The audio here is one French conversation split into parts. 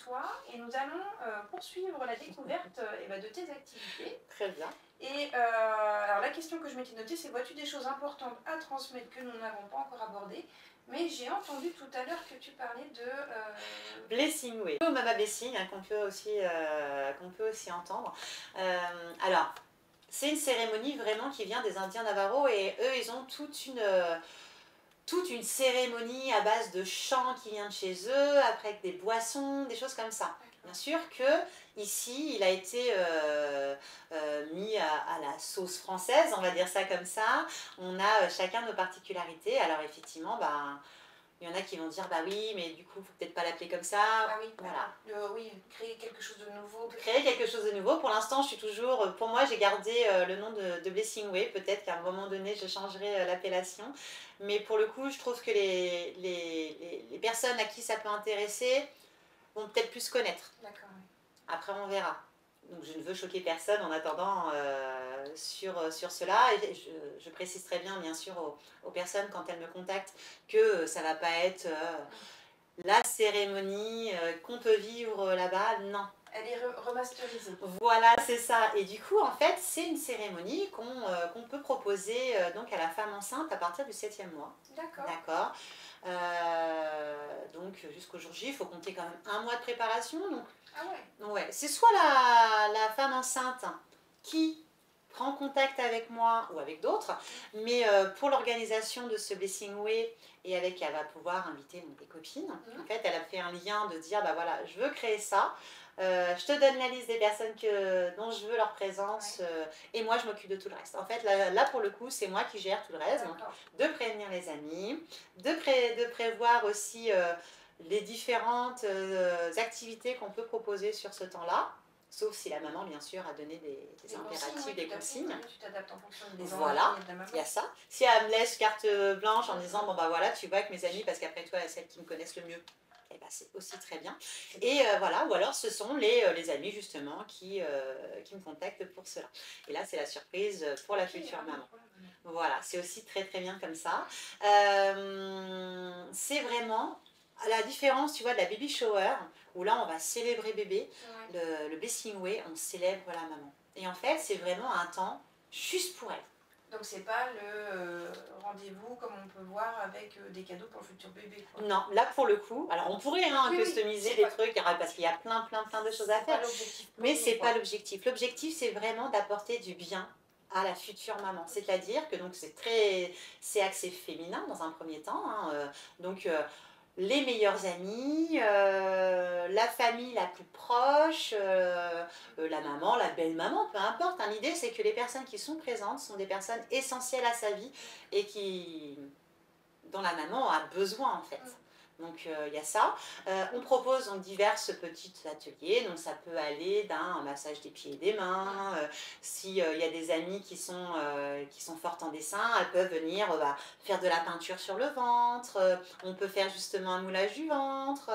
toi et nous allons poursuivre la découverte de tes activités. Très bien. Et alors la question que je m'étais notée, c'est vois-tu des choses importantes à transmettre que nous n'avons pas encore abordées? Mais j'ai entendu tout à l'heure que tu parlais de... Blessing, oui. Au Mama Blessing, hein, qu'on peut aussi entendre. Alors, c'est une cérémonie vraiment qui vient des Indiens Navarro et eux, ils ont toute une cérémonie à base de chants qui vient de chez eux, après avec des boissons, des choses comme ça. Bien sûr que ici, il a été mis à la sauce française, on va dire ça comme ça. On a chacun nos particularités. Alors effectivement, il y en a qui vont dire, bah oui, mais du coup, il ne faut peut-être pas l'appeler comme ça. Ah oui, voilà. Oui, créer quelque chose de nouveau. Créer quelque chose de nouveau. Pour l'instant, je suis toujours, pour moi, j'ai gardé le nom de Blessing Way. Peut-être qu'à un moment donné, je changerai l'appellation. Mais pour le coup, je trouve que les personnes à qui ça peut intéresser vont peut-être plus se connaître. D'accord, oui. Après, on verra. Donc, je ne veux choquer personne en attendant sur cela. Et je précise très bien sûr, aux personnes quand elles me contactent que ça ne va pas être la cérémonie qu'on peut vivre là-bas. Non. Elle est remasterisée. Voilà, c'est ça. Et du coup, en fait, c'est une cérémonie qu'on peut proposer donc à la femme enceinte à partir du 7e mois. D'accord. D'accord. Donc, jusqu'au jour J, il faut compter quand même 1 mois de préparation. Donc, ah ouais. Ouais, c'est soit la femme enceinte qui prend contact avec moi ou avec d'autres, mais pour l'organisation de ce Blessing Way et avec elle va pouvoir inviter donc, des copines. En fait, elle a fait un lien de dire, bah voilà, je veux créer ça, je te donne la liste des personnes dont je veux leur présence et moi je m'occupe de tout le reste. En fait, là pour le coup, c'est moi qui gère tout le reste, donc de prévenir les amis, de prévoir aussi les différentes activités qu'on peut proposer sur ce temps-là. Sauf si la maman, bien sûr, a donné des impératifs, des consignes. Tu t'adaptes en fonction des voilà, il y a ça. Si elle me laisse carte blanche en disant, bon bah voilà, tu vas avec mes amis, parce qu'après toi, celles qui me connaissent le mieux, eh ben, c'est aussi très bien. Et voilà, ou alors ce sont les amis justement qui me contactent pour cela. Et là, c'est la surprise pour la future maman. Voilà, c'est aussi très très bien comme ça. C'est vraiment... À la différence, tu vois, de la baby shower, où là, on va célébrer bébé, le Blessing Way, on célèbre la maman. Et en fait, c'est vraiment un temps juste pour elle. Donc, c'est pas le rendez-vous comme on peut voir avec des cadeaux pour le futur bébé, quoi. Non, là, pour le coup, alors on pourrait customiser des trucs, parce qu'il y a plein de choses à faire, mais c'est pas l'objectif. L'objectif, c'est vraiment d'apporter du bien à la future maman. C'est-à-dire que donc c'est axé féminin dans un premier temps, hein, donc... les meilleurs amis, la famille la plus proche, la maman, la belle-maman, peu importe. Hein. L'idée, c'est que les personnes qui sont présentes sont des personnes essentielles à sa vie et dont la maman a besoin, en fait. Donc, il y a ça. On propose donc divers petits ateliers. Donc, ça peut aller d'un massage des pieds et des mains. S'il y a des amies qui sont fortes en dessin, elles peuvent venir faire de la peinture sur le ventre. On peut faire justement un moulage du ventre.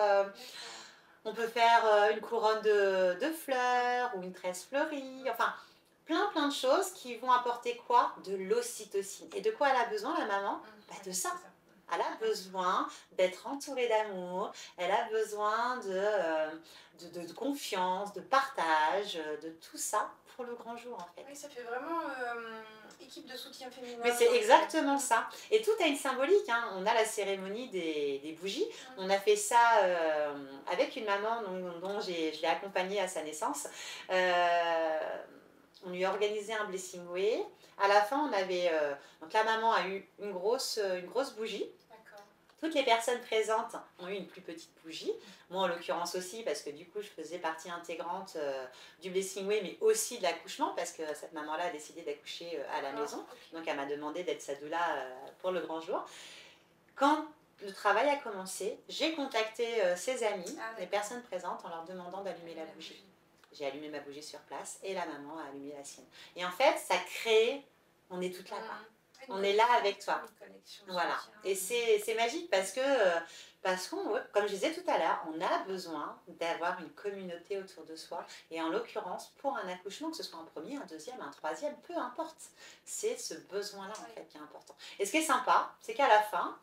On peut faire une couronne de fleurs ou une tresse fleurie. Enfin, plein de choses qui vont apporter quoi? De l'ocytocine. Et de quoi elle a besoin, la maman? De ça. Elle a besoin d'être entourée d'amour, elle a besoin de confiance, de partage, de tout ça pour le grand jour en fait. Oui, ça fait vraiment équipe de soutien féminin. Mais c'est exactement ça. Et tout a une symbolique. Hein. On a la cérémonie des bougies. On a fait ça avec une maman dont je l'ai accompagnée à sa naissance. On lui a organisé un Blessing Way. À la fin, on avait... donc la maman a eu une grosse bougie. Toutes les personnes présentes ont eu une plus petite bougie. Moi, en l'occurrence aussi, parce que du coup, je faisais partie intégrante du Blessing Way, mais aussi de l'accouchement, parce que cette maman-là a décidé d'accoucher à la maison. Donc, elle m'a demandé d'être sa doula pour le grand jour. Quand le travail a commencé, j'ai contacté ses amis, les personnes présentes, en leur demandant d'allumer la bougie. J'ai allumé ma bougie sur place et la maman a allumé la sienne. Et en fait, ça crée... On est toutes là, quoi. On est là avec toi. Voilà. Et c'est magique parce qu'on, comme je disais tout à l'heure, on a besoin d'avoir une communauté autour de soi. Et en l'occurrence, pour un accouchement, que ce soit un premier, un deuxième, un troisième, peu importe. C'est ce besoin-là, en fait, qui est important. Et ce qui est sympa, c'est qu'à la fin,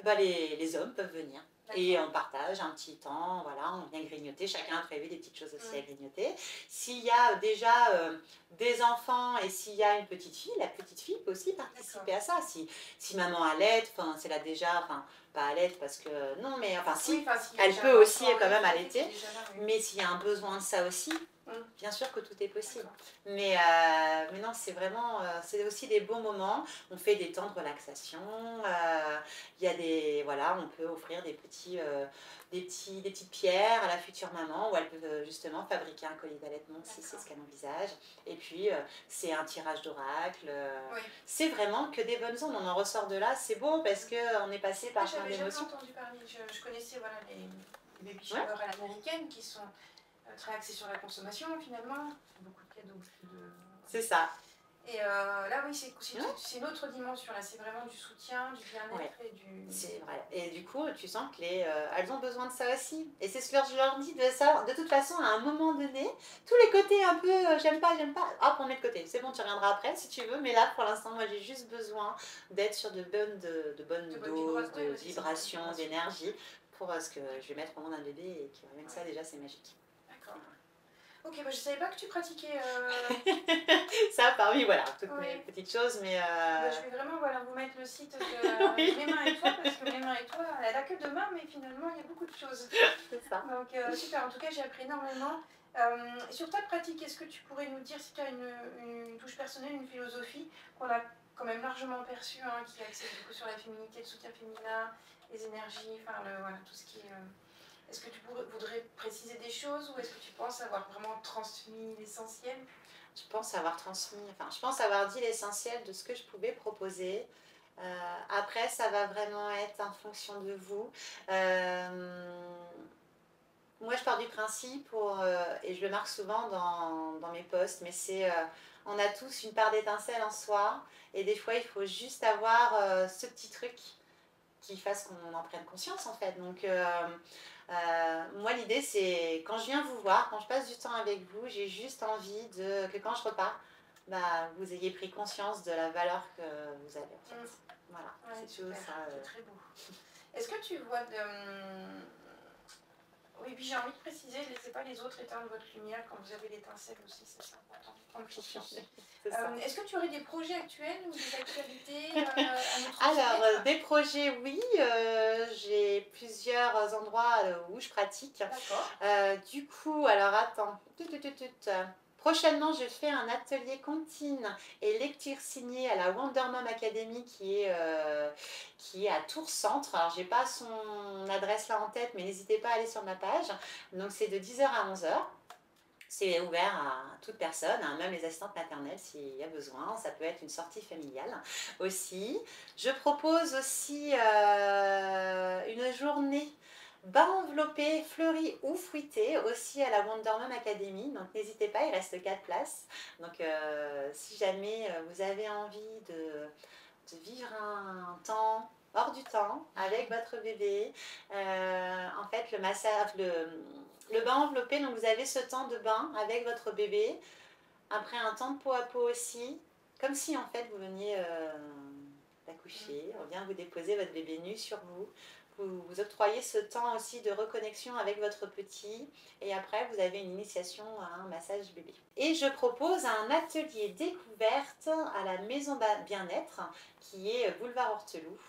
les hommes peuvent venir. Et on partage un petit temps, voilà, on vient grignoter, chacun a prévu des petites choses aussi à grignoter. S'il y a déjà des enfants et s'il y a une petite fille, la petite fille peut aussi participer à ça. Si maman allaite, enfin, c'est là déjà, enfin, pas allaite parce que, non, mais enfin, si, elle peut aussi quand même allaiter, mais s'il y a un besoin de ça aussi, bien sûr que tout est possible. Mais non, c'est vraiment, c'est aussi des bons moments. On fait des temps de relaxation. Il y a des, voilà, on peut offrir des petites pierres à la future maman où elle peut justement fabriquer un collier d'allaitement si c'est ce qu'elle envisage. Et puis, c'est un tirage d'oracle. C'est vraiment que des bonnes ondes. On en ressort de là. C'est beau parce qu'on est passé par plein d'émotions. J'avais jamais entendu parler. Je connaissais voilà, les baby showers à l'américaine qui sont très axés sur la consommation finalement. Beaucoup de cadeaux. C'est ça. Et là, oui, c'est une autre dimension. Là, c'est vraiment du soutien, du bien-être et du... C'est vrai. Et du coup, tu sens que elles ont besoin de ça aussi. Et c'est ce que je leur dis de ça. De toute façon, à un moment donné, tous les côtés un peu j'aime pas, hop, on met de côté. C'est bon, tu reviendras après si tu veux. Mais là, pour l'instant, moi, j'ai juste besoin d'être sur de bonnes doses, de vibrations, d'énergie pour ce que je vais mettre au monde un bébé et qui rien que ça, déjà, c'est magique. D'accord. Ok, bah je savais pas que tu pratiquais. Ça, parmi voilà, toutes mes petites choses, mais. Bah, je vais vraiment vous mettre le site de Mes mains et toi, parce que Mes mains et toi, elle a que 2 mains, mais finalement il y a beaucoup de choses. C'est ça. Donc super, en tout cas j'ai appris énormément. Sur ta pratique, est-ce que tu pourrais nous dire si tu as une touche personnelle, une philosophie qu'on a quand même largement perçue, hein, qui axée beaucoup sur la féminité, le soutien féminin, les énergies, enfin voilà, tout ce qui est. Est-ce que tu voudrais préciser des choses ou est-ce que tu penses avoir vraiment transmis l'essentiel? Je pense avoir je pense avoir dit l'essentiel de ce que je pouvais proposer. Après, ça va vraiment être en fonction de vous. Moi, je pars du principe, et je le marque souvent dans mes posts, mais c'est on a tous une part d'étincelle en soi, et des fois, il faut juste avoir ce petit truc qui fasse qu'on en prenne conscience, en fait. Donc, moi, l'idée, c'est quand je viens vous voir, quand je passe du temps avec vous, j'ai juste envie que quand je repars, vous ayez pris conscience de la valeur que vous avez, en fait. Voilà, c'est tout ça. C'est très beau. Est-ce que tu vois Oui, puis j'ai envie de préciser, laissez pas les autres éteindre votre lumière quand vous avez l'étincelle aussi, c'est important. Prendre conscience. Est-ce que tu aurais des projets actuels ou des actualités à nous transmettre? Alors, des projets, oui. J'ai plusieurs endroits où je pratique. D'accord. Du coup, alors attends. Prochainement, je fais un atelier comptine et lecture signée à la Wonder Mom Academy qui est à Tours Centre. Alors, j'ai pas son adresse là en tête, mais n'hésitez pas à aller sur ma page. Donc, c'est de 10h à 11h. C'est ouvert à toute personne, hein, même les assistantes maternelles s'il y a besoin. Ça peut être une sortie familiale aussi. Je propose aussi une journée bain enveloppé, fleuri ou fruité aussi à la Wonder Mom Academy. Donc n'hésitez pas, il reste 4 places. Donc si jamais vous avez envie de vivre un temps hors du temps avec votre bébé, en fait le massage, le bain enveloppé, donc vous avez ce temps de bain avec votre bébé, après un temps de peau à peau aussi, comme si en fait vous veniez d'accoucher, on vient vous déposer votre bébé nu sur vous. Vous octroyez ce temps aussi de reconnexion avec votre petit et après vous avez une initiation à un massage bébé. Et je propose un atelier découverte à la maison bien-être qui est boulevard Horteloup.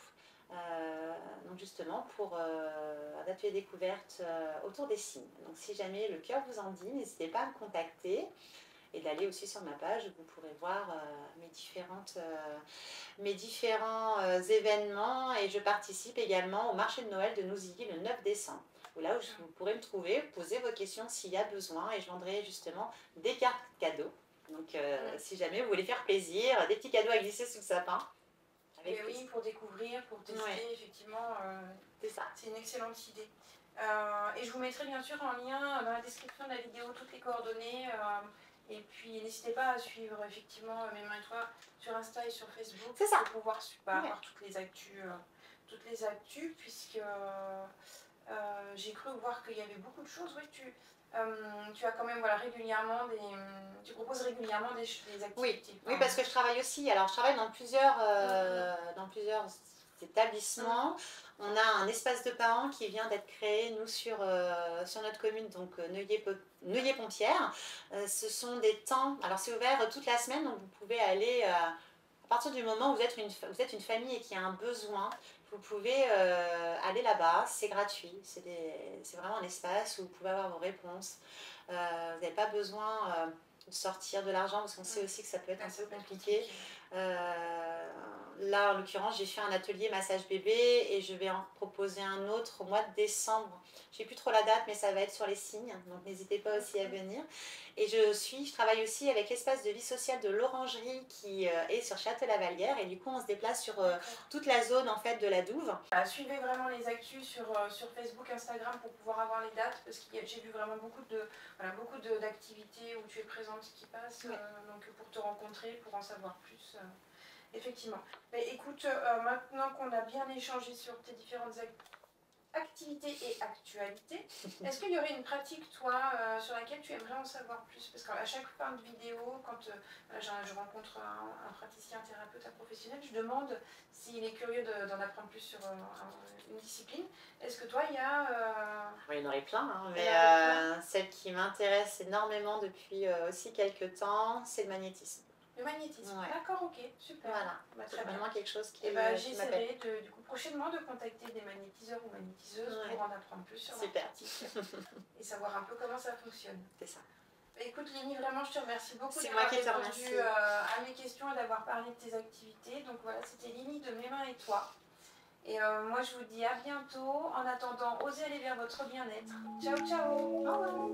Donc justement pour un atelier découverte autour des signes. Donc si jamais le cœur vous en dit, n'hésitez pas à me contacter et d'aller aussi sur ma page où vous pourrez voir mes différents événements, et je participe également au marché de Noël de Nouzilly le 9 décembre. Là où vous pourrez me trouver, poser vos questions s'il y a besoin, et je vendrai justement des cartes cadeaux. Donc si jamais vous voulez faire plaisir, des petits cadeaux à glisser sous le sapin. Et oui, pour découvrir, pour tester, effectivement, c'est une excellente idée. Et je vous mettrai bien sûr en lien dans la description de la vidéo toutes les coordonnées. Et puis n'hésitez pas à suivre effectivement Mes mains et toi sur Insta et sur Facebook pour pouvoir avoir toutes les actus, puisque j'ai cru voir qu'il y avait beaucoup de choses. Oui, tu as quand même régulièrement tu proposes régulièrement des activités. Oui, parce que je travaille aussi. Alors je travaille dans plusieurs établissement. On a un espace de parents qui vient d'être créé, nous, sur notre commune, donc Neuilly-Pompière. Ce sont des temps, alors c'est ouvert toute la semaine, donc vous pouvez aller, à partir du moment où vous êtes une famille et qui a un besoin, vous pouvez aller là-bas, c'est gratuit, c'est vraiment un espace où vous pouvez avoir vos réponses. Vous n'avez pas besoin de sortir de l'argent parce qu'on sait aussi que ça peut être un peu compliqué. Là, en l'occurrence, j'ai fait un atelier massage bébé et je vais en proposer un autre au mois de décembre. Je n'ai plus trop la date, mais ça va être sur les signes, donc n'hésitez pas aussi à venir. Et je travaille aussi avec l'espace de vie sociale de l'Orangerie qui est sur Château-Lavallière et du coup, on se déplace sur toute la zone en fait de la Douve. Suivez vraiment les actus sur Facebook, Instagram pour pouvoir avoir les dates parce que j'ai vu vraiment beaucoup d'activités où tu es présente qui passent, donc pour te rencontrer, pour en savoir plus. Effectivement. Mais écoute, maintenant qu'on a bien échangé sur tes différentes activités et actualités, est-ce qu'il y aurait une pratique, toi, sur laquelle tu aimerais en savoir plus? Parce qu'à chaque fin de vidéo, quand je rencontre un praticien, un thérapeute, un professionnel, je demande s'il est curieux d'en apprendre plus sur une discipline. Est-ce que toi, il y a... Oui, il y en aurait plein, hein, mais celle qui m'intéresse énormément depuis aussi quelques temps, c'est le magnétisme. Le magnétisme, d'accord, ok, super. Voilà, c'est vraiment quelque chose qui j'essaierai du coup prochainement de contacter des magnétiseurs ou magnétiseuses pour en apprendre plus sur la pratique et savoir un peu comment ça fonctionne. C'est ça. Écoute Lénie, vraiment je te remercie beaucoup d'avoir répondu à mes questions et d'avoir parlé de tes activités. Donc voilà, c'était Lénie de Mes Mains et Toi. Et moi je vous dis à bientôt. En attendant, osez aller vers votre bien-être. Ciao ciao. Au revoir.